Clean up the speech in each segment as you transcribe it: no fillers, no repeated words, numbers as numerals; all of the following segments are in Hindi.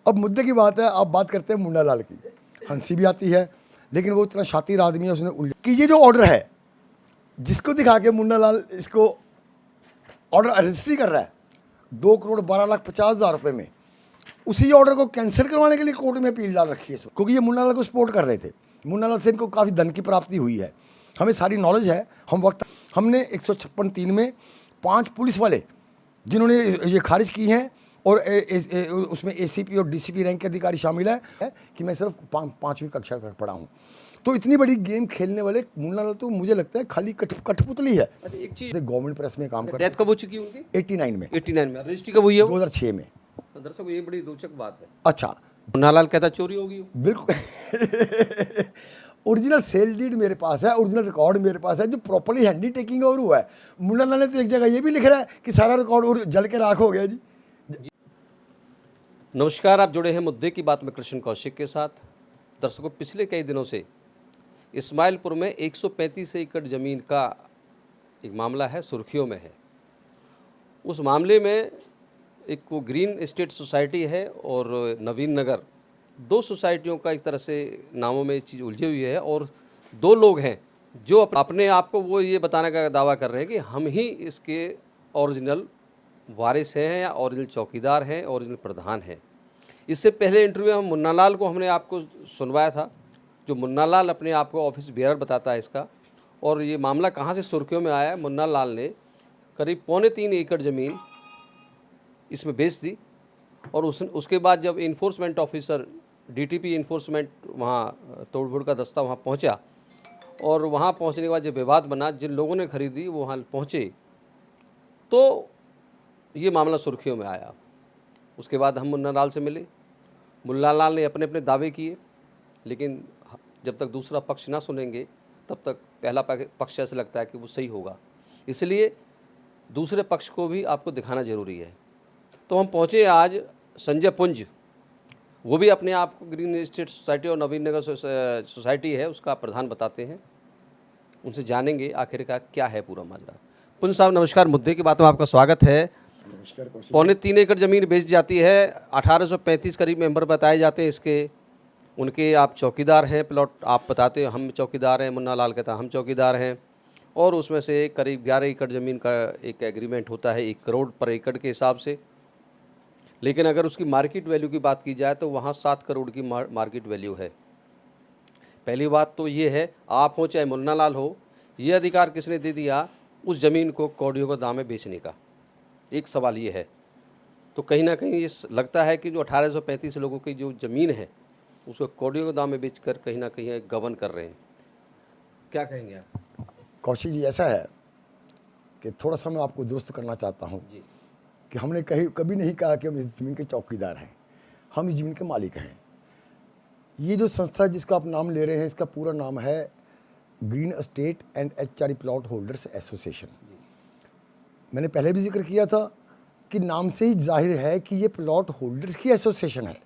अब मुद्दे की बात है, आप बात करते हैं मुन्ना लाल की। हंसी भी आती है, लेकिन वो इतना शातिर आदमी है, उसने उल्टा कि ये जो ऑर्डर है जिसको दिखा के मुन्ना लाल इसको ऑर्डर रजिस्ट्री कर रहा है 2,12,50,000 रुपये में, उसी ऑर्डर को कैंसिल करवाने के लिए कोर्ट में अपील डाल रखी है क्योंकि ये मुन्ना लाल को सपोर्ट कर रहे थे। मुन्ना लाल से इनको काफ़ी धन की प्राप्ति हुई है, हमें सारी नॉलेज है। हमने 156(3) में 5 पुलिस वाले जिन्होंने ये खारिज की हैं और उसमें ACP और DCP रैंक के अधिकारी शामिल है कि मैं सिर्फ 5वीं कक्षा तक पढ़ा हूँ। तो इतनी बड़ी गेम खेलने वाले मुन्ना लाल तो मुझे लगता है खाली कठपुतली है। अच्छा, एक चीज, गवर्नमेंट प्रेस में काम कर, डेथ कब हो चुकी उनकी? 89 में। 89 में। रजिस्ट्री कब हुई है? 2006 में। दर्शकों, ये बड़ी रोचक बात है। अच्छा, मुन्ना लाल कहता चोरी होगी। बिल्कुल ओरिजिनल सेल डीड मेरे पास है, ओरिजिनल रिकॉर्ड मेरे पास है जो प्रॉपर्ली हैंडी टेकिंग ओवर हुआ है। मुन्ना लाल ने तो एक जगह ये भी लिख रहा है कि सारा रिकॉर्ड और जल के राख हो गया जी। नमस्कार, आप जुड़े हैं मुद्दे की बात में कृष्ण कौशिक के साथ। दर्शकों, पिछले कई दिनों से इस्माइलपुर में 135 एकड़ ज़मीन का एक मामला है, सुर्खियों में है। उस मामले में एक वो ग्रीन एस्टेट सोसाइटी है और नवीन नगर, 2 सोसाइटियों का एक तरह से नामों में चीज़ उलझी हुई है और 2 लोग हैं जो अपने आप को वो ये बताने का दावा कर रहे हैं कि हम ही इसके ओरिजिनल वारिस हैं या ओरिजिनल चौकीदार हैं, ओरिजिनल प्रधान हैं। इससे पहले इंटरव्यू में हम मुन्ना लाल को हमने आपको सुनवाया था, जो मुन्ना लाल अपने आप को ऑफिस बेयर बताता है इसका। और ये मामला कहाँ से सुर्खियों में आया है, मुन्ना लाल ने करीब 3.25 एकड़ ज़मीन इसमें बेच दी और उसके बाद जब इन्फोर्समेंट ऑफिसर DTP इन्फोर्समेंट वहाँ तोड़फोड़ का दस्ता वहाँ पहुँचा और वहाँ पहुँचने के बाद जब विवाद बना, जिन लोगों ने खरीदी वो वहाँ पहुँचे तो ये मामला सुर्खियों में आया। उसके बाद हम मुन्ना लाल से मिले, मुन्ना लाल ने अपने अपने दावे किए, लेकिन जब तक दूसरा पक्ष ना सुनेंगे तब तक पहला पक्ष ऐसा लगता है कि वो सही होगा, इसलिए दूसरे पक्ष को भी आपको दिखाना ज़रूरी है। तो हम पहुँचे आज संजय पुंज, वो भी अपने आप को ग्रीन एस्टेट सोसाइटी और नवीन नगर सोसाइटी है उसका प्रधान बताते हैं। उनसे जानेंगे आखिरकार क्या है पूरा माजरा। पुंज साहब नमस्कार, मुद्दे की बात में आपका स्वागत है। नमस्कार। 3.25 एकड़ ज़मीन बेच जाती है, 1835 करीब मेंबर बताए जाते हैं इसके, उनके आप चौकीदार हैं। प्लॉट आप बताते हैं हम चौकीदार हैं, मुन्ना लाल कहता हम चौकीदार हैं, और उसमें से करीब 11 एकड़ ज़मीन का एक एग्रीमेंट होता है 1 करोड़ पर एकड़ के हिसाब से। लेकिन अगर उसकी मार्केट वैल्यू की बात की जाए तो वहाँ 7 करोड़ की मार्केट वैल्यू है। पहली बात तो ये है, आप हो चाहे मुन्ना लाल हो, ये अधिकार किसने दे दिया उस ज़मीन को कौड़ियों के दाम में बेचने का? एक सवाल ये है। तो कहीं ना कहीं ये लगता है कि जो 1835 लोगों की जो ज़मीन है उसको कौड़ियों के दाम में बेचकर कहीं ना कहीं गबन कर रहे हैं। क्या कहेंगे आप? कौशिक जी, ऐसा है कि थोड़ा सा मैं आपको दुरुस्त करना चाहता हूँ कि हमने कभी नहीं कहा कि हम इस ज़मीन के चौकीदार हैं, हम इस ज़मीन के मालिक हैं। ये जो संस्था जिसका आप नाम ले रहे हैं, इसका पूरा नाम है green Estate and HRE plot holders association. मैंने पहले भी जिक्र किया था कि नाम से ही जाहिर है कि ये प्लॉट होल्डर्स की एसोसिएशन है।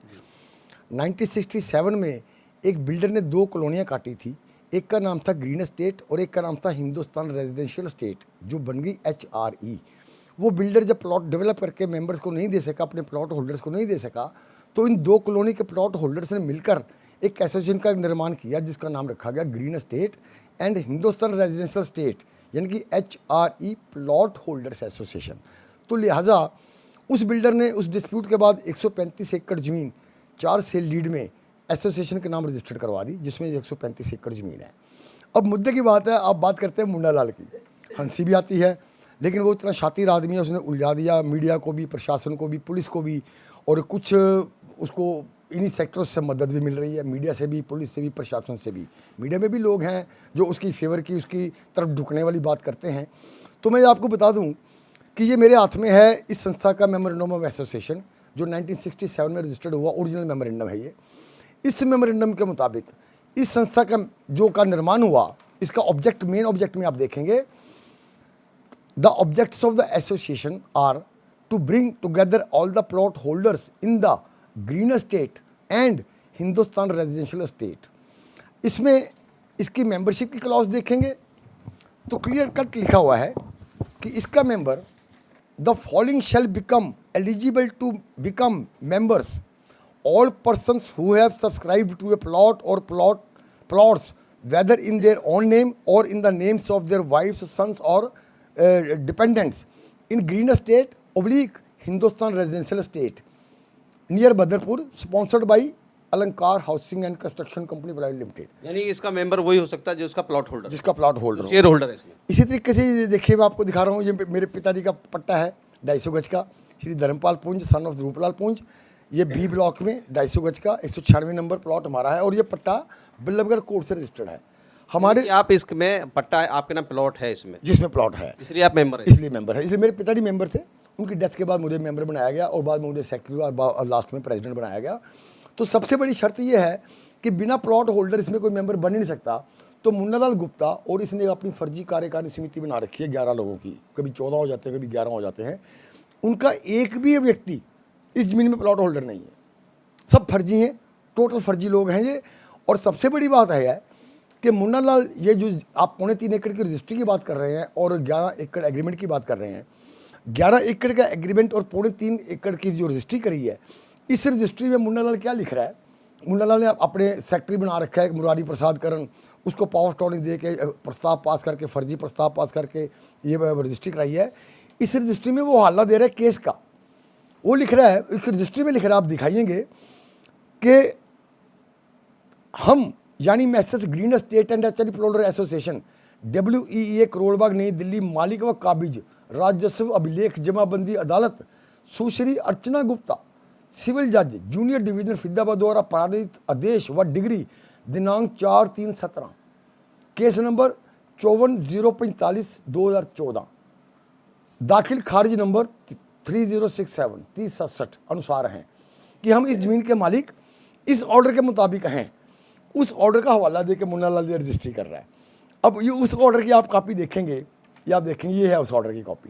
1967 में एक बिल्डर ने 2 कॉलोनियाँ काटी थी, एक का नाम था ग्रीन एस्टेट और एक का नाम था हिंदुस्तान रेजिडेंशियल स्टेट, जो बन गई HRE। वो बिल्डर जब प्लॉट डेवलप करके मेंबर्स को नहीं दे सका, अपने प्लॉट होल्डर्स को नहीं दे सका, तो इन 2 कॉलोनी के प्लॉट होल्डर्स ने मिलकर एक एसोसिएशन का निर्माण किया जिसका नाम रखा गया green Estate and Hindustan residential state, यानी कि HRE प्लॉट होल्डर्स एसोसिएशन। तो लिहाजा उस बिल्डर ने उस डिस्प्यूट के बाद 135 एकड़ ज़मीन 4 सेल डीड में एसोसिएशन के नाम रजिस्टर्ड करवा दी, जिसमें 135 एकड़ ज़मीन है। अब मुद्दे की बात है, आप बात करते हैं मुन्ना लाल की। हंसी भी आती है, लेकिन वो इतना शातिर आदमी है, उसने उलझा दिया मीडिया को भी, प्रशासन को भी, पुलिस को भी, और कुछ उसको इन्हीं सेक्टरों से मदद भी मिल रही है, मीडिया से भी, पुलिस से भी, प्रशासन से भी। मीडिया में भी लोग हैं जो उसकी फेवर की, उसकी तरफ झुकने वाली बात करते हैं। तो मैं आपको बता दूं कि ये मेरे हाथ में है इस संस्था का मेमोरेंडम ऑफ एसोसिएशन, जो 1967 में रजिस्टर्ड हुआ, ओरिजिनल मेमोरेंडम है ये। इस मेमोरेंडम के मुताबिक इस संस्था का निर्माण हुआ, इसका ऑब्जेक्ट, मेन ऑब्जेक्ट में आप देखेंगे, the objects of the association are to bring together all the plot holders in the Green Estate and Hindustan residential estate. इसमें इसकी मेंबरशिप की क्लॉज देखेंगे तो क्लियर कट लिखा हुआ है कि इसका member, the following shall become eligible to become members all persons who have subscribed to a plot or plots whether in their own name or in the names of their wives, sons or dependents in green estate oblique Hindustan residential estate near Badarpur, sponsored by अलंकार housing and construction company private limited. यानी इसका मेंबर वही हो सकता है जो उसका प्लॉट होल्डर, जिसका प्लॉट होल्डर शेयर होल्डर है इसमें। इसी तरीके से ये देखिए, मैं आपको दिखा रहा हूँ, ये मेरे पिताजी का पट्टा है 250 गज का, श्री धर्मपाल पुंज सन ऑफ रूपलाल पुंज। ये बी ब्लॉक में 250 गज का 196 नंबर प्लॉट हमारा है, और ये पट्टा बल्लभगढ़ कोर्ट से रजिस्टर्ड है हमारे। आप इसमें पट्टा है, आपके नाम प्लॉट है इसमें, जिसमें प्लॉट है, इसलिए आप मेंबर हैं। इसलिए मेंबर है, इसलिए मेरे पिताजी मेंबर थे। उनकी डेथ के बाद मुझे मेंबर बनाया गया, और बाद में मुझे सेक्रेटरी और लास्ट में प्रेसिडेंट बनाया गया। तो सबसे बड़ी शर्त ये है कि बिना प्लॉट होल्डर इसमें कोई मेंबर बन ही नहीं सकता। तो मुन्नालाल गुप्ता और इसने अपनी फर्जी कार्यकारिणी समिति बना रखी है 11 लोगों की, कभी 14 हो जाते हैं, कभी 11 हो जाते हैं। उनका एक भी व्यक्ति इस जमीन में प्लॉट होल्डर नहीं है, सब फर्जी हैं, टोटल फर्जी लोग हैं ये। और सबसे बड़ी बात है कि मुन्नालाल, ये जो आप 3.25 एकड़ की रजिस्ट्री की बात कर रहे हैं और 11 एकड़ एग्रीमेंट की बात कर रहे हैं, 11 एकड़ का एग्रीमेंट और 3.25 एकड़ की जो रजिस्ट्री करी है, इस रजिस्ट्री में मुन्नालाल क्या लिख रहा है? मुन्नालाल ने अपने सेक्रेटरी बना रखा है मुरारी प्रसाद करण, उसको पावर स्टोनिंग दे के प्रस्ताव पास करके, फर्जी प्रस्ताव पास करके ये रजिस्ट्री कराई है। इस रजिस्ट्री में वो हवाला दे रहा है केस का, वो लिख रहा है, इस रजिस्ट्री में लिख रहा है, आप दिखाइएंगे कि हम यानी message green Estate and HRD plotter association WEA करोड़बाग नई दिल्ली मालिक व काबिज राजस्व अभिलेख जमाबंदी अदालत सुश्री अर्चना गुप्ता सिविल जज जूनियर डिवीजन फरीदाबाद द्वारा पारित आदेश व डिग्री दिनांक 4/3/17 केस नंबर 54/045/2014 दाखिल खारिज नंबर 3067 अनुसार हैं कि हम इस जमीन के मालिक इस ऑर्डर के मुताबिक हैं। उस ऑर्डर का हवाला दे के मुन्नालाल रजिस्ट्री कर रहा है। अब ये उस ऑर्डर की आप कॉपी देखेंगे, ये आप देखेंगे, ये है उस ऑर्डर की copy,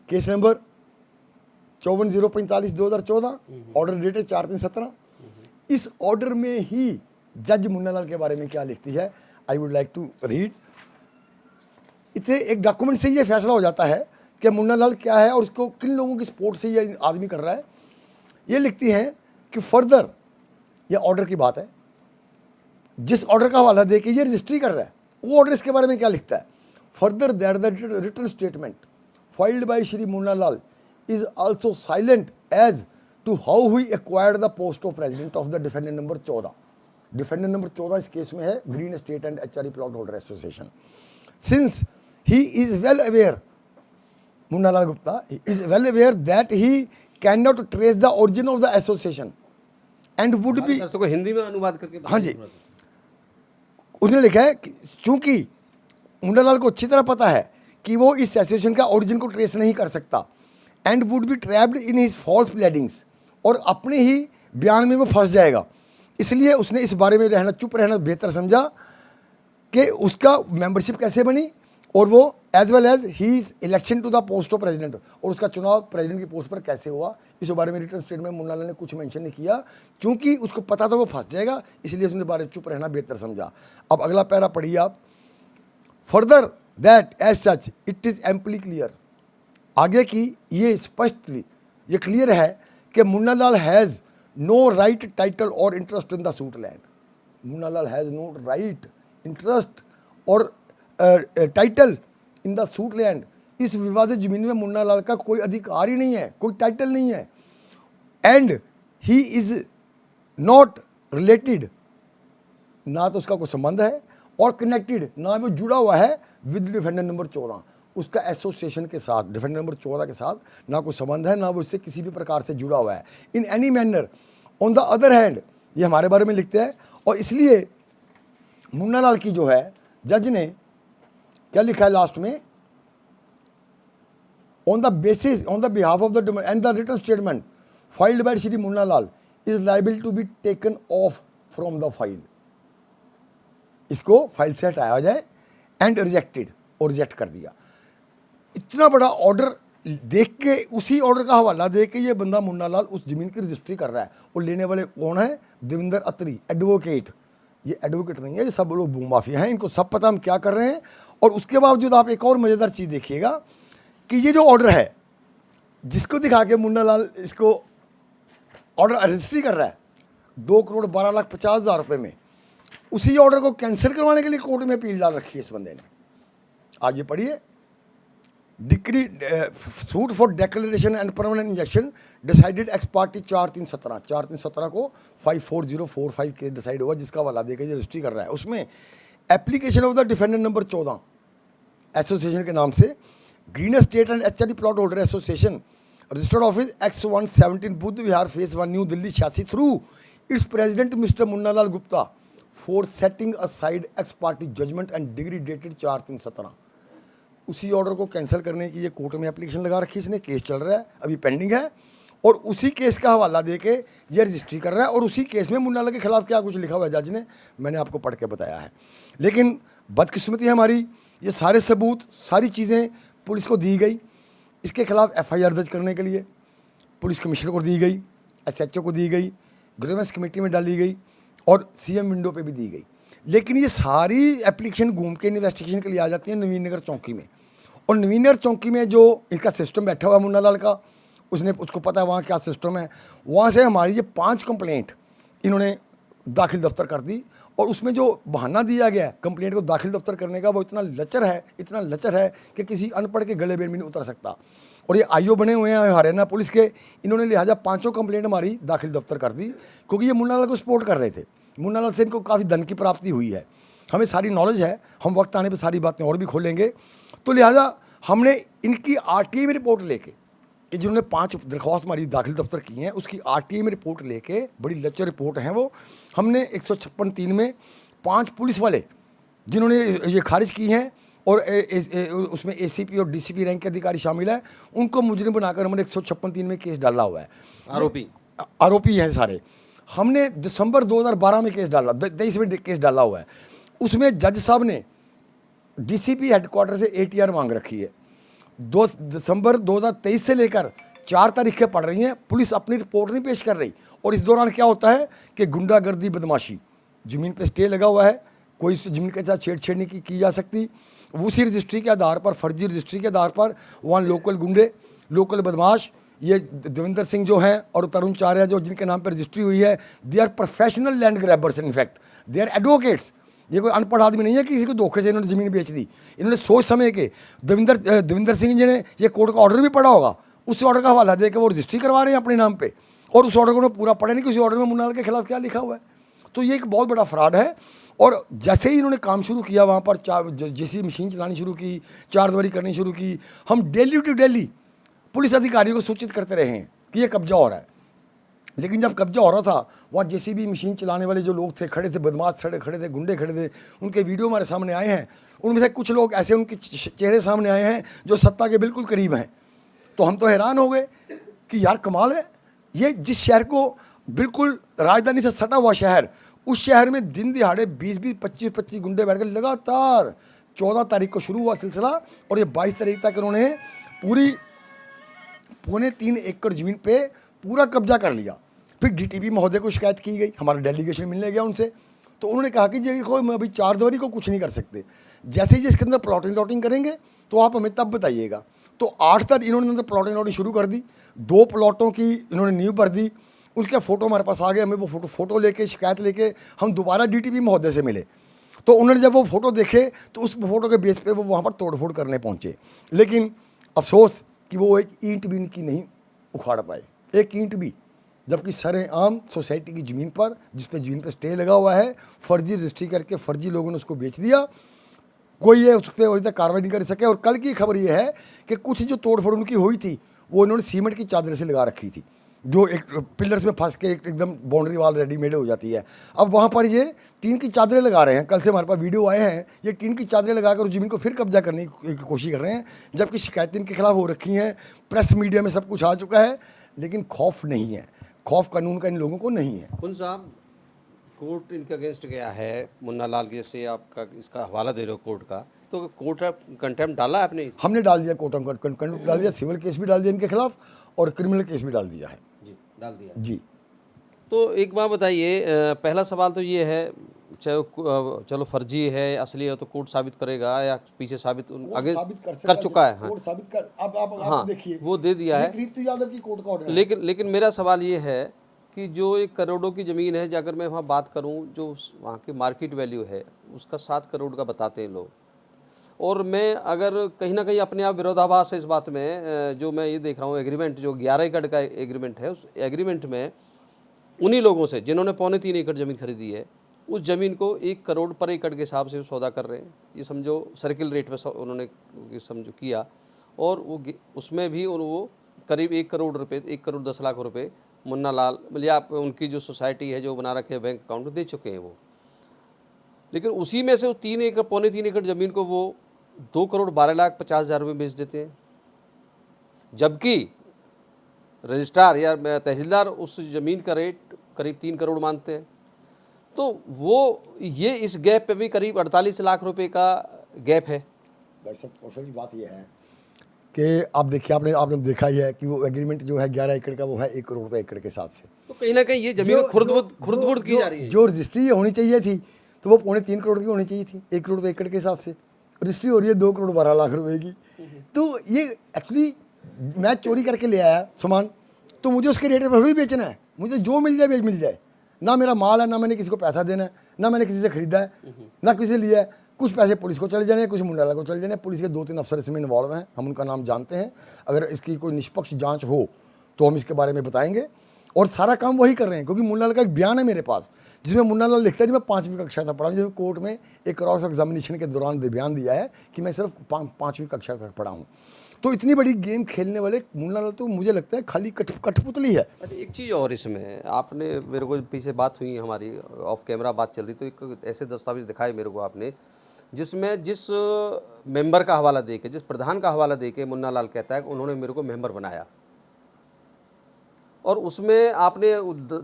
case number 54/045/2014, order dated 4/3/17। इस ऑर्डर में ही जज मुन्नालाल के बारे में क्या लिखती है, I would like to read. इसे एक डॉक्यूमेंट से ये फैसला हो जाता है कि मुन्नालाल क्या है और उसको किन लोगों की सपोर्ट से ये आदमी कर रहा है। ये लिखती हैं कि फर्दर, ये ऑर्डर की बात है, जिस ऑर्डर का हवाला दे के ये रजिस्ट्री कर रहा है, वो ऑर्डर इसके बारे में क्या लिखता है? Further that the written statement filed by Shri Munnalal is also silent as to how he acquired the post of president of the defendant number 14। defendant number 14 इस केस में है green Estate and HRD plot holder association. Since he is well aware, Munnalal Gupta is well aware that he cannot trace the origin of the association and would be, तो को हिंदी में अनुवाद करके, हाँ जी, उसने लिखा है कि चूंकि मुन्नालाल को अच्छी तरह पता है कि वो इस एसोसिएशन का ओरिजिन को ट्रेस नहीं कर सकता, and would be trapped in his false pleadings, और अपने ही बयान में वो फंस जाएगा, इसलिए उसने इस बारे में चुप रहना बेहतर समझा कि उसका मेंबरशिप कैसे बनी, और वो as well as his election to the post of president, और उसका चुनाव प्रेसिडेंट की पोस्ट पर कैसे हुआ, इस बारे में रिटर्न स्टेटमेंट मुन्नालाल ने कुछ मेंशन नहीं किया। चूंकि उसको पता था वो फंस जाएगा, इसलिए उसने बारे में चुप रहना बेहतर समझा। अब अगला पैरा पढ़िए आप। Further that as such it is amply clear, आगे की ये स्पष्टली ये क्लियर है कि Munnalal has no right title और interest in the suit land. Munnalal has no right interest और title in the suit land. इस विवादित जमीन में मुन्नालाल का कोई अधिकार ही नहीं है, कोई टाइटल नहीं है, and he is not related, ना तो उसका कोई संबंध है, और कनेक्टेड, ना वो जुड़ा हुआ है विद डिफेंडेंट नंबर 14, उसका एसोसिएशन के साथ, डिफेंडेंट नंबर 14 के साथ ना कोई संबंध है, ना वो इससे किसी भी प्रकार से जुड़ा हुआ है in any manner. On the other hand, ये हमारे बारे में लिखते हैं, और इसलिए मुन्नालाल की जो है, जज ने क्या लिखा है लास्ट में, on the basis on the behalf of the and the written statement filed by Shri Munnalal is liable to be taken off from the file, इसको फाइल से हटाया जाए, एंड रिजेक्टेड, और रिजेक्ट कर दिया। इतना बड़ा ऑर्डर देख के, उसी ऑर्डर का हवाला दे के ये बंदा मुन्नालाल उस जमीन की रजिस्ट्री कर रहा है, और लेने वाले कौन है? देवेंद्र अत्री, एडवोकेट। ये एडवोकेट नहीं है, ये सब लोग भूमाफिया हैं, इनको सब पता हम क्या कर रहे हैं। और उसके बावजूद आप एक और मज़ेदार चीज़ देखिएगा कि ये जो ऑर्डर है, जिसको दिखा के मुन्नालाल इसको ऑर्डर रजिस्ट्री कर रहा है 2,12,50,000 रुपये में, उसी ऑर्डर को कैंसिल करवाने के लिए कोर्ट में अपील डाल रखी है इस बंदे ने। आज ये पढ़िए, decree suit for declaration and permanent injection decided x party 4/3/17 को 54045 केस डिसाइड हुआ, जिसका हवाला देकर रजिस्ट्री कर रहा है। उसमें application of the defendant number 14 association के नाम से green state and HRD plot holder association registered office X117 Buddh Vihar phase 1 New Delhi 86 through its president mister Munnalal Gupta for setting aside ex parte judgement and decree dated 4/3/17। उसी ऑर्डर को कैंसिल करने की ये कोर्ट में एप्लीकेशन लगा रखी, इसने केस चल रहा है, अभी पेंडिंग है, और उसी केस का हवाला देके ये रजिस्ट्री कर रहा है। और उसी केस में मुन्नालाल के खिलाफ क्या कुछ लिखा हुआ है जज ने, मैंने आपको पढ़ के बताया है। लेकिन बदकिस्मती है हमारी, ये सारे सबूत सारी चीज़ें पुलिस को दी गई, इसके खिलाफ FIR दर्ज करने के लिए पुलिस कमिश्नर को दी गई, SHO को दी गई, ग्रीवेंस कमेटी में डाली गई और CM विंडो पे भी दी गई। लेकिन ये सारी एप्लीकेशन घूम के इन्वेस्टिगेशन के लिए आ जाती है नवीन नगर चौकी में, और नवीन नगर चौकी में जो इनका सिस्टम बैठा हुआ है मुन्नालाल का, उसको पता है वहाँ क्या सिस्टम है। वहाँ से हमारी ये 5 कंप्लेंट इन्होंने दाखिल दफ्तर कर दी, और उसमें जो बहाना दिया गया है कंप्लेंट को दाखिल दफ्तर करने का, वो इतना लचर है कि किसी अनपढ़ के गले में नहीं उतर सकता। और ये IO बने हुए हैं हरियाणा पुलिस के, इन्होंने लिहाजा 5 कंप्लेंट हमारी दाखिल दफ्तर कर दी, क्योंकि ये मुन्नालाल को सपोर्ट कर रहे थे। मुन्नालाल से इनको काफ़ी धन की प्राप्ति हुई है, हमें सारी नॉलेज है, हम वक्त आने पर सारी बातें और भी खोलेंगे। तो लिहाजा हमने इनकी RTA में रिपोर्ट लेके, कि जिन्होंने 5 दरख्वास्त हमारी दाखिल दफ्तर की हैं, उसकी RTA में रिपोर्ट लेके, बड़ी लचर रिपोर्ट है वो, हमने 156(3) में 5 पुलिस वाले जिन्होंने ये खारिज की हैं, और उसमें ACP और DCP रैंक के अधिकारी शामिल है, उनको मुजरिम बनाकर हमने 156(3) में केस डाला हुआ है। आरोपी हैं सारे। हमने दिसंबर 2012 में केस डाला, 23 में केस डाला हुआ है। उसमें जज साहब ने DCP हेडक्वार्टर से ATR मांग रखी है। 2 दिसंबर 2023 से लेकर 4 तारीखें पड़ रही हैं, पुलिस अपनी रिपोर्ट नहीं पेश कर रही। और इस दौरान क्या होता है कि गुंडागर्दी, बदमाशी, ज़मीन पे स्टे लगा हुआ है, कोई इस ज़मीन के साथ छेड़छाड़ नहीं की जा सकती। उसी रजिस्ट्री के आधार पर, फर्जी रजिस्ट्री के आधार पर वहाँ लोकल गुंडे, लोकल बदमाश, ये देवेंद्र सिंह जो हैं और तरुण चार्या जो जिनके नाम पर रजिस्ट्री हुई है, they are professional land grabbers, in fact they are advocates. ये कोई अनपढ़ आदमी नहीं है कि किसी को धोखे से इन्होंने ज़मीन बेच दी। इन्होंने सोच समझ के, देवेंद्र सिंह जी ने ये कोर्ट का ऑर्डर भी पढ़ा होगा, उस ऑर्डर का हवाला दे के वो रजिस्ट्री करवा रहे हैं अपने नाम पे, और उस ऑर्डर को पूरा पढ़े नहीं कि उस ऑर्डर में मुन्नालाल के खिलाफ क्या लिखा हुआ है। तो ये एक बहुत बड़ा फ्रॉड है। और जैसे ही इन्होंने काम शुरू किया वहाँ पर, जैसी मशीन चलानी शुरू की, चारदीवारी करनी शुरू की, हम डेली टू डेली पुलिस अधिकारियों को सूचित करते रहे हैं कि ये कब्जा हो रहा है। लेकिन जब कब्जा हो रहा था, वहाँ JCB मशीन चलाने वाले जो लोग थे, खड़े थे, बदमाश खड़े थे, गुंडे खड़े थे, उनके वीडियो हमारे सामने आए हैं। उनमें से कुछ लोग ऐसे उनके चेहरे सामने आए हैं जो सत्ता के बिल्कुल करीब हैं। तो हम तो हैरान हो गए कि यार कमाल है, ये जिस शहर को बिल्कुल राजधानी से सटा हुआ शहर, उस शहर में दिन दिहाड़े 20-20, 25-25 गुंडे बैठ कर लगातार 14 तारीख को शुरू हुआ सिलसिला, और ये 22 तारीख तक उन्होंने पूरी 3.25 एकड़ ज़मीन पे पूरा कब्जा कर लिया। फिर DTP महोदय को शिकायत की गई, हमारा डेलीगेशन मिलने गया उनसे, तो उन्होंने कहा कि जी देखो अभी चारदीवारी को कुछ नहीं कर सकते, जैसे ही इसके अंदर प्लॉटिंग लॉटिंग करेंगे तो आप हमें तब बताइएगा। तो 8 तारीख इन्होंने अंदर प्लॉटिंग लॉटिंग शुरू कर दी, 2 प्लॉटों की इन्होंने नींव भर दी, उसके फ़ोटो हमारे पास आ गए। हमें वो फ़ोटो लेके, शिकायत लेके हम दोबारा DTP महोदय से मिले, तो उन्होंने जब वो फ़ोटो देखे तो उस फ़ोटो के बेस पे वो वहाँ पर तोड़फोड़ करने पहुँचे। लेकिन अफसोस कि वो एक ईंट भी इनकी नहीं उखाड़ पाए, एक ईंट भी, जबकि सरेआम सोसाइटी की ज़मीन पर, जिस पे ज़मीन पे स्टे लगा हुआ है, फर्जी रजिस्ट्री करके फर्जी लोगों ने उसको बेच दिया। कोई ये उस पर अभी तक कार्रवाई नहीं कर सके। और कल की खबर ये है कि कुछ जो तोड़फोड़ उनकी हुई थी, वो इन्होंने सीमेंट की चादर से लगा रखी थी, जो एक पिलर्स में फंस के एकदम बाउंड्री वाल रेडीमेड हो जाती है। अब वहाँ पर ये टीन की चादरें लगा रहे हैं। कल से हमारे पास वीडियो आए हैं, ये टीन की चादरें लगाकर ज़मीन को फिर कब्जा करने की कोशिश कर रहे हैं, जबकि शिकायतें इनके खिलाफ हो रखी हैं, प्रेस मीडिया में सब कुछ आ चुका है, लेकिन खौफ नहीं है, खौफ कानून का इन लोगों को नहीं है। कौन साहब, कोर्ट इनके अगेंस्ट गया है, मुन्नालाल जैसे आपका इसका हवाला दे रहे हो कोर्ट का, तो कोर्ट कंटेम्प्ट डाला है आपने? हमने डाल दिया, कोर्ट में कंटेम्प्ट डाल दिया, सिविल केस भी डाल दिया इनके खिलाफ और क्रिमिनल केस भी डाल दिया है। जी, डाल दिया जी। तो एक बात बताइए, पहला सवाल तो ये है, चाहे चलो फर्जी है असली है तो कोर्ट साबित करेगा या पीछे साबित आगे कर चुका है? हाँ, कोर्ट साबित कर, अब हाँ, देखिए वो दे दिया है, ऋतु यादव की कोर्ट का ऑर्डर। लेकिन मेरा सवाल ये है कि जो 1 करोड़ों की ज़मीन है, अगर मैं वहाँ बात करूँ, जो वहाँ की मार्केट वैल्यू है उसका 7 करोड़ का बताते हैं लोग। और मैं अगर कहीं ना कहीं अपने आप विरोधाभास है इस बात में, जो मैं ये देख रहा हूँ एग्रीमेंट, जो 11 एकड़ का एग्रीमेंट है, उस एग्रीमेंट में उन्हीं लोगों से जिन्होंने 3.25 एकड़ ज़मीन खरीदी है, उस ज़मीन को 1 करोड़ पर एकड़ के हिसाब से सौदा कर रहे हैं। ये समझो सर्किल रेट पे उन्होंने समझो किया, और उसमें भी वो करीब 1 करोड़ रुपये, 1 करोड़ 10 लाख रुपए मुन्ना लाल, मतलब आप उनकी जो सोसाइटी है जो बना रखे है बैंक अकाउंट में, दे चुके हैं वो। लेकिन उसी में से वो 3 एकड़ 3.25 एकड़ ज़मीन को वो 2 करोड़ 12,50,000 रुपये बेच देते हैं, जबकि रजिस्ट्रार या तहसीलदार उस ज़मीन का रेट करीब 3 करोड़ मानते हैं। तो वो ये इस गैप पे भी करीब 48 लाख रुपए का गैप है। भाई साहब, कौशल की बात यह है कि आप देखिए, आपने देखा ही है कि वो एग्रीमेंट जो है 11 एकड़ का, वो है 1 करोड़ रुपए एकड़ के हिसाब से। तो कहीं ना कहीं ये जमीन खुर्द-बुर्द की जा रही है। जो रजिस्ट्री होनी चाहिए थी तो वो 3.25 करोड़ की होनी चाहिए थी, 1 करोड़ रुपए एकड़ के हिसाब से। रजिस्ट्री हो रही है 2 करोड़ 12 लाख रुपए की। तो ये एक्चुअली मैं चोरी करके ले आया सामान, तो मुझे उसके रेट पर थोड़ी बेचना है। मुझे जो मिल जाए मिल जाए। ना मेरा माल है, ना मैंने किसी को पैसा देना है, ना मैंने किसी से खरीदा है, ना किसी से लिया है। कुछ पैसे पुलिस को चले जाने, कुछ मुंडाला को चले जाने। पुलिस के 2-3 अफसर इसमें इन्वॉल्व हैं, हम उनका नाम जानते हैं। अगर इसकी कोई निष्पक्ष जांच हो तो हम इसके बारे में बताएंगे। और सारा काम वही कर रहे हैं, क्योंकि मुन्ना लाल का एक बयान है मेरे पास, जिसमें मुन्ना लाल लिखता है कि मैं 5वीं कक्षा तक पढ़ा हूँ। जिसमें कोर्ट में एक क्रॉस एग्जामिनेशन के दौरान बयान दिया है कि मैं सिर्फ 5वीं कक्षा तक पढ़ा हूँ। तो इतनी बड़ी गेम खेलने वाले मुन्ना लाल तो मुझे लगता है खाली कठपुतली है। अच्छा, एक चीज़ और इसमें आपने मेरे को, पीछे बात हुई हमारी ऑफ कैमरा बात चल रही, तो एक ऐसे दस्तावेज दिखाए मेरे को आपने, जिसमें जिस मेंबर का हवाला दे के, जिस प्रधान का हवाला दे के मुन्ना लाल कहता है कि उन्होंने मेरे को मेंबर बनाया, और उसमें आपने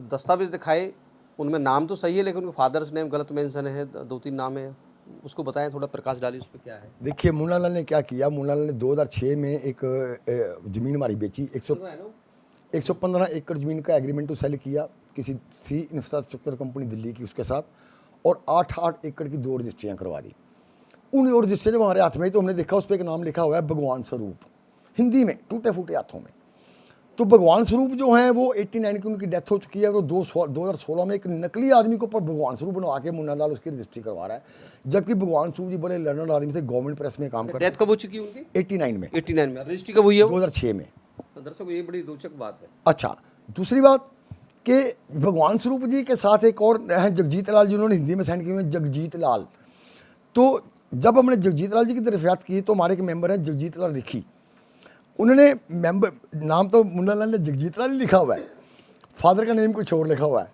दस्तावेज दिखाए, उनमें नाम तो सही है लेकिन उनके फादर्स नेम गलत मेंशन है, 2-3 नाम है। उसको बताएं, थोड़ा प्रकाश डालिए उस पर क्या है। देखिए, मुन्ना लाल ने क्या किया। मुन्ना लाल ने 2006 में एक ज़मीन हमारी बेची, 115 एकड़ ज़मीन का एग्रीमेंट टू सेल किया किसी सी इंफ्रास्ट्रक्चर कंपनी दिल्ली की उसके साथ, और 8 एकड़ की 2 रजिस्ट्रियाँ करवा दी। उन और रजिस्ट्री जब हमारे हाथ में, तो हमने देखा उस पर एक नाम लिखा हुआ है भगवान स्वरूप, हिंदी में टूटे फूटे हाथों में। तो भगवान स्वरूप जो हैं वो 89 की उनकी डेथ हो चुकी है। वो 2016 में एक नकली आदमी को पर भगवान स्वरूप बनवा के मुन्ना लाल उसकी रजिस्ट्री करवा रहा है, जबकि भगवान स्वरूप जी बड़े लर्नर आदमी थे, गवर्नमेंट प्रेस में काम करते। डेथ कब हो चुकी है उनकी? 89 में। 89 में। रजिस्ट्री कब हुई है? 2006 में। दर्शकों, ये बड़ी रोचक बात है। अच्छा, दूसरी बात कि भगवान स्वरूप जी के साथ एक और हैं जगजीत लाल, जिन्होंने हिंदी में साइन किए हुए, जगजीत लाल। तो जब हमने जगजीत लाल जी की दरख्वास्त की तो हमारे एक मेंबर हैं जगजीत लाल रिखी, उन्होंने मेंबर नाम तो मुन्ना लाल ने जगजीत लाल लिखा हुआ है, फादर का नेम कुछ और लिखा हुआ है,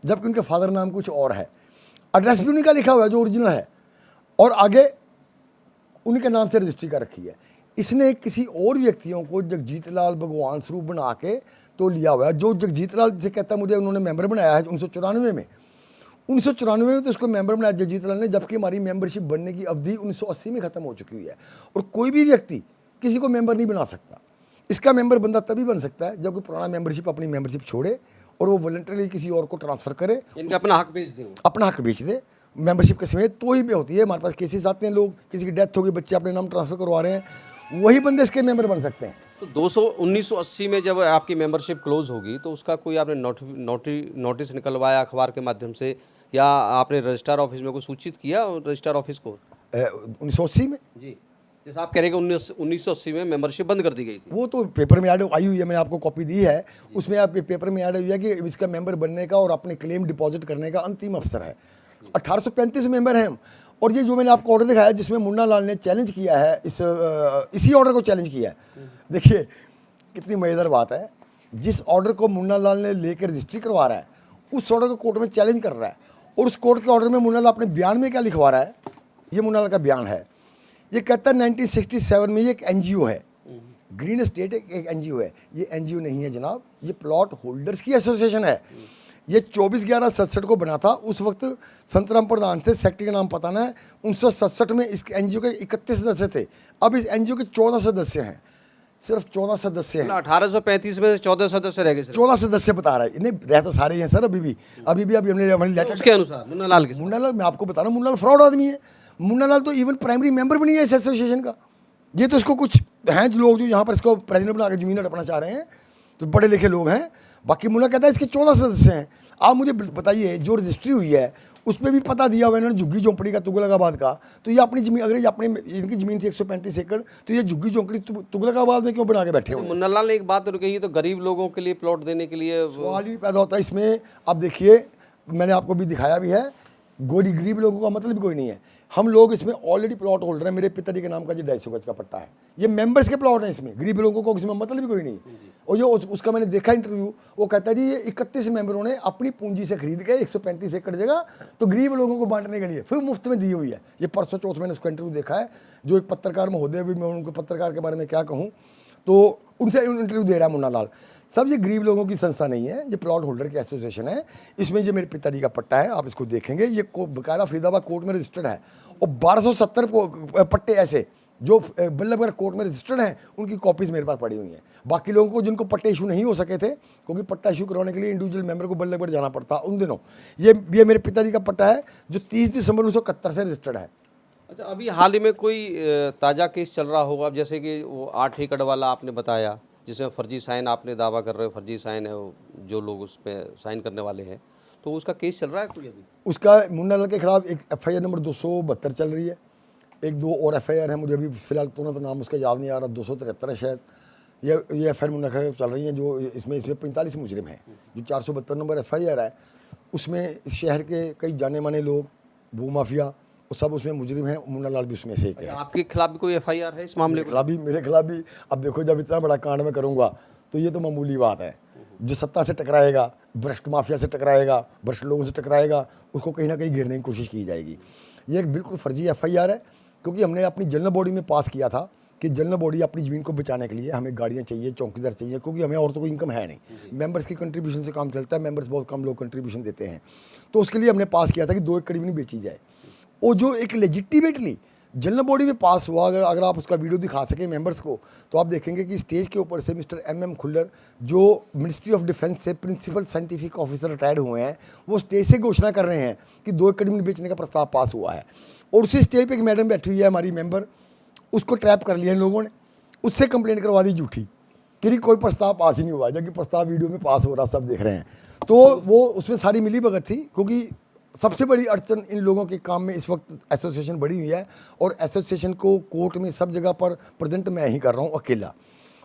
जबकि उनके फादर नाम कुछ और है। एड्रेस भी उनका लिखा हुआ है जो ओरिजिनल है, और आगे उनके नाम से रजिस्ट्री कर रखी है। इसने किसी और व्यक्तियों को जगजीत लाल भगवान स्वरूप बना के तो लिया हुआ है। जो जगजीत लाल से कहता है मुझे उन्होंने मेंबर बनाया है 1994 में, 1994 में तो उसको मेंबर बनाया जगजीत लाल ने, जबकि हमारी मेंबरशिप बनने की अवधि 1980 में ख़त्म हो चुकी हुई है। और कोई भी व्यक्ति किसी को मेंबर नहीं बना सकता। इसका मेंबर बंदा तभी बन सकता है जब कोई पुराना मेंबरशिप अपनी मेंबरशिप छोड़े और वो वॉलंटरली किसी और को ट्रांसफ़र करे, इनका अपना हक बेच दे, अपना हक बेच दे मेंबरशिप के समेत, तो ही भी होती है। हमारे पास केसेस आते हैं, लोग किसी की डेथ हो गई, बच्चे अपने नाम ट्रांसफ़र करवा रहे हैं, वही बंदे इसके मेंबर बन सकते हैं। तो 1980 में जब आपकी मेंबरशिप क्लोज होगी तो उसका कोई आपने नोटिस निकलवाया अखबार के माध्यम से, या आपने रजिस्ट्रार ऑफिस में को सूचित किया रजिस्ट्रार ऑफिस को? 1980 में जी, जैसे आप कह रहे हैं कि 1980 में मेंबरशिप बंद कर दी गई थी। वो तो पेपर में ऐड आई हुई है, मैंने आपको कॉपी दी है, उसमें आप पेपर में ऐड हुई है कि इसका मेंबर बनने का और अपने क्लेम डिपॉजिट करने का अंतिम अवसर है। 1835 मेंबर हैं हम। और ये जो मैंने आपको ऑर्डर दिखाया जिसमें मुन्ना लाल ने चैलेंज किया है, इसी ऑर्डर को चैलेंज किया है। देखिए कितनी मज़ेदार बात है, जिस ऑर्डर को मुन्ना लाल ने लेकर रजिस्ट्री करवा रहा है उस ऑर्डर को कोर्ट में चैलेंज कर रहा है, और उस कोर्ट के ऑर्डर में मुन्ना लाल अपने बयान में क्या लिखवा रहा है, ये मुन्ना लाल का बयान है। ये कहता है 1967 में ये एक एनजीओ है, ग्रीन स्टेट एक एनजीओ है। ये एनजीओ नहीं है जनाब, ये प्लॉट होल्डर्स की एसोसिएशन है। ये 24/11/67 को बना था। उस वक्त संतराम प्रधान थे, सेक्रेटरी का नाम पता ना है। 1967 में इस एनजीओ के 31 सदस्य थे, अब इस एनजीओ के 14 सदस्य हैं, सिर्फ 14 सदस्य हैं। 1835 में 14 सदस्य रह गए। 14 सदस्य बता रहा है, इन्हें रह तो सारे हैं सर, अभी हमने हमारी लेटर उसके अनुसार मुन्ना लाल मैं आपको बता रहा हूँ, मुन्ना लाल फ्रॉड आदमी है। मुन्ना लाल तो इवन प्राइमरी मेंबर भी नहीं है इस एसोसिएशन का। ये तो इसको कुछ हैं लोग जो यहाँ पर इसको प्रेसिडेंट बना के ज़मीन हड़पना चाह रहे हैं, तो पढ़े लिखे लोग हैं। बाकी मुन्ना कहता है इसके 14 सदस्य हैं। आप मुझे बताइए, जो रजिस्ट्री हुई है उसमें भी पता दिया हुआ है इन्होंने झुग्गी झोंपड़ी का, तुगलकाबाद का। तो ये अपनी ज़मीन, अगर ये अपने इनकी ज़मीन थी 135 एकड़, तो ये झुग्गी झोंपड़ी तुगलकाबाद में क्यों बना के बैठे हुए? मुन्ना लाल ने एक बात और कही, तो गरीब लोगों के लिए प्लॉट देने के लिए सवाल ही पैदा होता है इसमें। अब देखिए, मैंने आपको भी दिखाया भी है, गरीब लोगों का मतलब कोई नहीं है। हम लोग इसमें ऑलरेडी प्लॉट होल्डर हैं। मेरे पिताजी के नाम का जो 250 गज का पट्टा है, ये मेंबर्स के प्लॉट हैं। इसमें गरीब लोगों को इसमें मतलब भी कोई नहीं। और जो उसका मैंने देखा इंटरव्यू, वो कहता है जी ये 31 मेंबरों ने अपनी पूंजी से खरीद के 135 एकड़ जगह तो गरीब लोगों को बांटने के लिए फिर मुफ्त में दी हुई है। ये परसों चौथ मैंने उसका इंटरव्यू देखा है, जो एक पत्रकार महोदय, भी मैं उनको पत्रकार के बारे में क्या कहूँ, तो उनसे इंटरव्यू दे रहा है मुन्ना लाल। सब ये गरीब लोगों की संस्था नहीं है, ये प्लॉट होल्डर की एसोसिएशन है। इसमें ये मेरे पिताजी का पट्टा है, आप इसको देखेंगे, ये बकायदा फरीदाबाद कोर्ट में रजिस्टर्ड है। और 1270 पट्टे ऐसे जो बल्लभगढ़ कोर्ट में रजिस्टर्ड हैं, उनकी कॉपीज़ मेरे पास पड़ी हुई हैं। बाकी लोगों को जिनको पट्टे इशू नहीं हो सके थे, क्योंकि पट्टा इशू करवाने के लिए इंडिविजुअल मेंबर को बल्लभगढ़ जाना पड़ता उन दिनों, ये मेरे पिताजी का पट्टा है जो 30 दिसंबर 1971 से रजिस्टर्ड है। अच्छा, अभी हाल ही में कोई ताज़ा केस चल रहा होगा, जैसे कि वो 8 एकड़ वाला आपने बताया, जिसमें फर्जी साइन आपने दावा कर रहे हो, फर्जी साइन है जो लोग उस पर साइन करने वाले हैं, तो उसका केस चल रहा है कोई अभी? उसका मुन्ना लाल के खिलाफ एक FIR नंबर 272 चल रही है। एक दो और FIR है, मुझे अभी फिलहाल तुरंत नाम उसका याद नहीं आ रहा, 273 है शायद। ये FIR मुन्ना के खिलाफ चल रही हैं, जो इसमें 45 मुजरिम हैं। जो 472 नंबर FIR है, उसमें इस शहर के कई जाने माने लोग, भू माफिया, वो सब उसमें मुजरिम हैं। मुन्ना लाल भी उसमें से एक है। आपके खिलाफ भी कोई FIR है इस मामले में? मेरे खिलाफ भी। अब देखो, जब इतना बड़ा कांड मैं करूँगा तो ये तो मामूली बात है। जो सत्ता से टकराएगा, भ्रष्ट माफिया से टकराएगा, भ्रष्ट लोगों से टकराएगा, उसको कहीं ना कहीं घेरने की कोशिश की जाएगी। ये एक बिल्कुल फर्जी FIR है, क्योंकि हमने अपनी जनरल बॉडी में पास किया था कि जनरल बॉडी अपनी ज़मीन को बचाने के लिए हमें गाड़ियाँ चाहिए, चौकीदार चाहिए, क्योंकि हमें और तो कोई इनकम है नहीं। मेंबर्स की कंट्रीब्यूशन से काम चलता है, मेंबर्स बहुत कम लोग कंट्रीब्यूशन देते हैं। तो उसके लिए हमने पास किया था कि 2 एकड़ ज़मीन बेची जाए। और जो एक लेजिटिमेटली जनरल बॉडी में पास हुआ, अगर आप उसका वीडियो दिखा सकें मेंबर्स को, तो आप देखेंगे कि स्टेज के ऊपर से मिस्टर MM खुल्लर, जो मिनिस्ट्री ऑफ डिफेंस से प्रिंसिपल साइंटिफिक ऑफिसर रिटायर्ड हुए हैं, वो स्टेज से घोषणा कर रहे हैं कि 2 एकड़ ज़मीन बेचने का प्रस्ताव पास हुआ है। और उसी स्टेज पे एक मैडम बैठी हुई है हमारी मेंबर, उसको ट्रैप कर लिया इन लोगों ने, उससे कंप्लेंट करवा दी झूठी कि कोई प्रस्ताव पास ही नहीं हुआ, जबकि प्रस्ताव वीडियो में पास हो रहा, सब देख रहे हैं। तो वो उसमें सारी मिली भगत थी, क्योंकि सबसे बड़ी अड़चन इन लोगों के काम में इस वक्त एसोसिएशन बढ़ी हुई है, और एसोसिएशन को कोर्ट में सब जगह पर प्रेजेंट मैं ही कर रहा हूँ अकेला।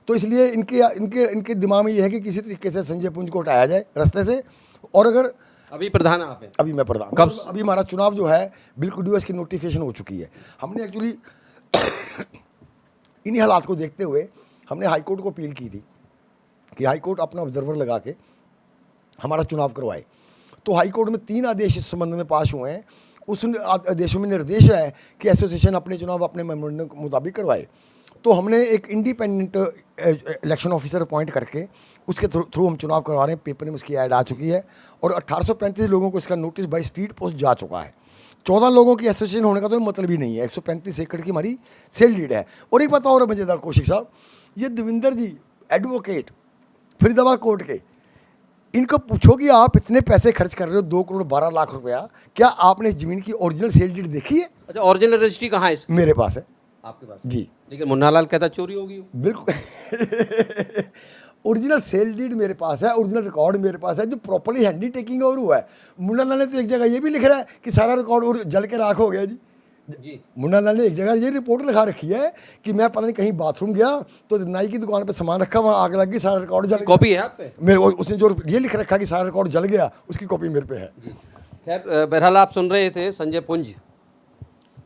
तो इसलिए इनके दिमाग में ये है कि किसी तरीके से संजय पुंज को हटाया जाए रास्ते से। और अगर अभी प्रधान आप हैं? अभी मैं प्रधान। कब? अभी हमारा चुनाव जो है बिल्कुल ड्यू की नोटिफिकेशन हो चुकी है। हमने एक्चुअली इन्हीं हालात को देखते हुए हमने हाईकोर्ट को अपील की थी कि हाईकोर्ट अपना ऑब्जर्वर लगा के हमारा चुनाव करवाए। तो हाईकोर्ट में 3 आदेश इस संबंध में पास हुए हैं। उस आदेशों में निर्देश है कि एसोसिएशन अपने चुनाव अपने मेमोरेंडम के मुताबिक करवाए। तो हमने एक इंडिपेंडेंट इलेक्शन ऑफिसर अपॉइंट करके उसके थ्रू हम चुनाव करवा रहे हैं। पेपर में उसकी ऐड आ चुकी है और 1835 लोगों को इसका नोटिस बाई स्पीड पोस्ट जा चुका है। 14 लोगों की एसोसिएशन होने का तो मतलब ही नहीं है। 135 एकड़ की हमारी सेल डीड है। और एक बात और मज़ेदार कौशिक साहब, ये देविंदर जी एडवोकेट फरीदाबाद कोर्ट के, इनको पूछो कि आप इतने पैसे खर्च कर रहे हो 2 करोड़ 12 लाख रुपया, क्या आपने इस जमीन की ओरिजिनल सेल डीड देखी है? अच्छा, ओरिजिनल रजिस्ट्री कहाँ है इसकी? मेरे पास है। आपके पास? जी। लेकिन मुन्ना लाल कहता चोरी होगी। बिल्कुल ओरिजिनल सेल डीड मेरे पास है, ओरिजिनल रिकॉर्ड मेरे पास है जो प्रॉपर्ली हैंडी टेकिंग ओवर हुआ है। मुन्ना लाल ने तो एक जगह ये भी लिख रहा है कि सारा रिकॉर्ड और जल के राख हो गया जी। मुन्ना लाल ने एक जगह ये रिपोर्ट लिखा रखी है कि मैं पता नहीं कहीं बाथरूम गया तो नाई की दुकान पे सामान रखा, वहाँ आग लग गई, सारा रिकॉर्ड जल गया। कॉपी है आप पे? मेरे उसने जो ये लिख रखा कि सारा रिकॉर्ड जल गया, उसकी कॉपी मेरे पे है। खैर, बहरहाल आप सुन रहे थे संजय पुंज,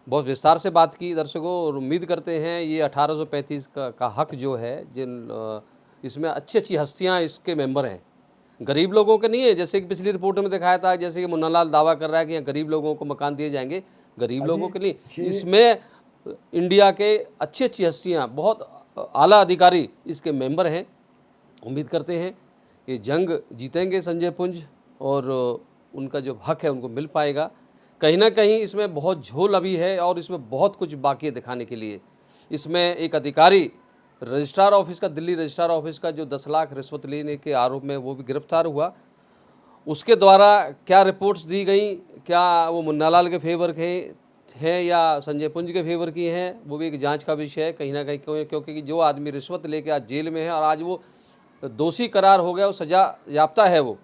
बहुत विस्तार से बात की दर्शकों, और उम्मीद करते हैं ये 1835 का हक जो है, जिन इसमें अच्छी अच्छी हस्तियां इसके मेंबर हैं, गरीब लोगों के नहीं है। जैसे कि पिछली रिपोर्ट में दिखाया था, जैसे कि मुन्ना लाल दावा कर रहा है कि गरीब लोगों को मकान दिए जाएंगे, गरीब लोगों के लिए। इसमें इंडिया के अच्छी अच्छी हस्तियां, बहुत आला अधिकारी इसके मेंबर हैं। उम्मीद करते हैं कि जंग जीतेंगे संजय पुंज और उनका जो हक है उनको मिल पाएगा। कहीं ना कहीं इसमें बहुत झोल अभी है और इसमें बहुत कुछ बाकी है दिखाने के लिए। इसमें एक अधिकारी रजिस्ट्रार ऑफिस का, दिल्ली रजिस्ट्रार ऑफिस का, जो 10 लाख रिश्वत लेने के आरोप में वो भी गिरफ्तार हुआ। उसके द्वारा क्या रिपोर्ट्स दी गई, क्या वो मुन्ना लाल के फेवर के हैं या संजय पुंज के फेवर की हैं, वो भी एक जांच का विषय है कहीं ना कहीं। क्योंकि जो आदमी रिश्वत लेके आज जेल में है और आज वो दोषी करार हो गया, वो सजा याफ्ता है वो,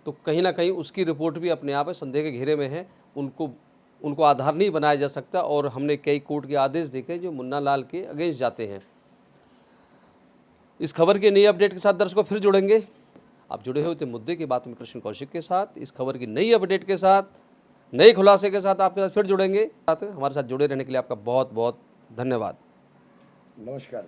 तो कहीं ना कहीं उसकी रिपोर्ट भी अपने आप संदेह के घेरे में है। उनको आधार नहीं बनाया जा सकता। और हमने कई कोर्ट के आदेश देखे जो मुन्ना लाल के अगेंस्ट जाते हैं। इस खबर के नई अपडेट के साथ दर्शकों फिर जुड़ेंगे। आप जुड़े हुए थे मुद्दे की बात में कृष्ण कौशिक के साथ। इस खबर की नई अपडेट के साथ, नए खुलासे के साथ आपके साथ फिर जुड़ेंगे। हमारे साथ जुड़े रहने के लिए आपका बहुत बहुत धन्यवाद। नमस्कार।